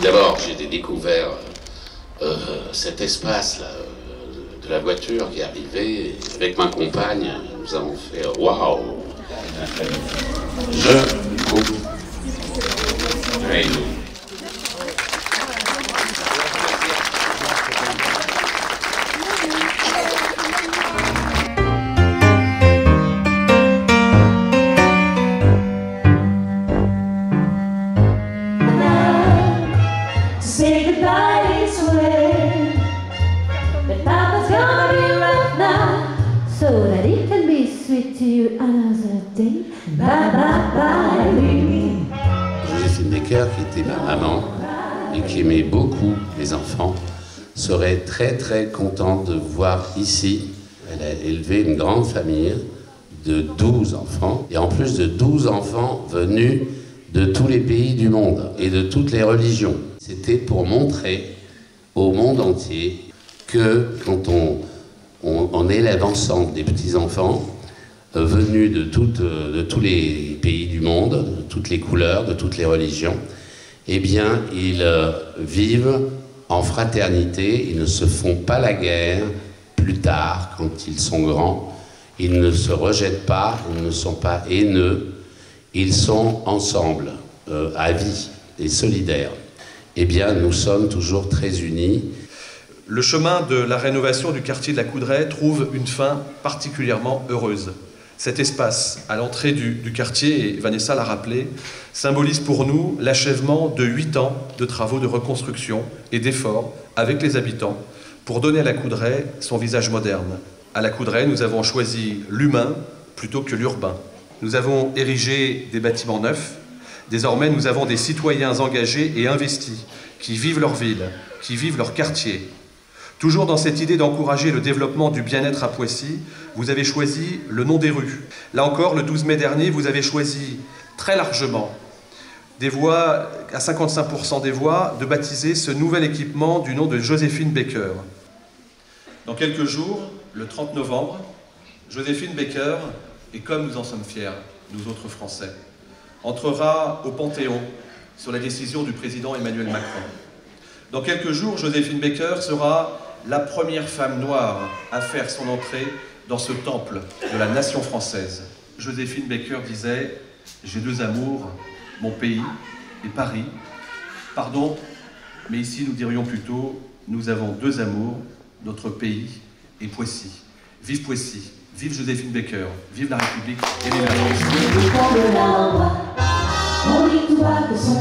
D'abord, j'ai découvert cet espace-là de la voiture qui est arrivée. Et avec ma compagne, nous avons fait waouh! Je coupe. Hey. Say goodbye this way. But Papa's gonna be right now, so that it can be sweet to you another day. Bye bye bye, baby. Joséphine Baker, qui était ma maman et qui aimait beaucoup les enfants, serait très très contente de vous voir ici. Elle a élevé une grande famille de 12 enfants, et en plus de 12 enfants venus de tous les pays du monde et de toutes les religions. C'était pour montrer au monde entier que quand on élève ensemble des petits-enfants venus de tous les pays du monde, de toutes les couleurs, de toutes les religions, eh bien, ils vivent en fraternité, ils ne se font pas la guerre plus tard, quand ils sont grands, ils ne se rejettent pas, ils ne sont pas haineux, ils sont ensemble, à vie et solidaires. Eh bien, nous sommes toujours très unis. Le chemin de la rénovation du quartier de la Coudray trouve une fin particulièrement heureuse. Cet espace à l'entrée du quartier, et Vanessa l'a rappelé, symbolise pour nous l'achèvement de 8 ans de travaux de reconstruction et d'efforts avec les habitants pour donner à la Coudray son visage moderne. À la Coudray, nous avons choisi l'humain plutôt que l'urbain. Nous avons érigé des bâtiments neufs. Désormais, nous avons des citoyens engagés et investis qui vivent leur ville, qui vivent leur quartier. Toujours dans cette idée d'encourager le développement du bien-être à Poissy, vous avez choisi le nom des rues. Là encore, le 12 mai dernier, vous avez choisi très largement, des voix, à 55% des voix, de baptiser ce nouvel équipement du nom de Joséphine Baker. Dans quelques jours, le 30 novembre, Joséphine Baker, et comme nous en sommes fiers, nous autres Français, entrera au Panthéon sur la décision du président Emmanuel Macron. Dans quelques jours, Joséphine Baker sera la première femme noire à faire son entrée dans ce temple de la nation française. Joséphine Baker disait « J'ai deux amours, mon pays et Paris. Pardon, mais ici nous dirions plutôt « Nous avons deux amours, notre pays et Poissy. Vive Poissy, vive Joséphine Baker, vive la République et vive la France. » On dit toi que son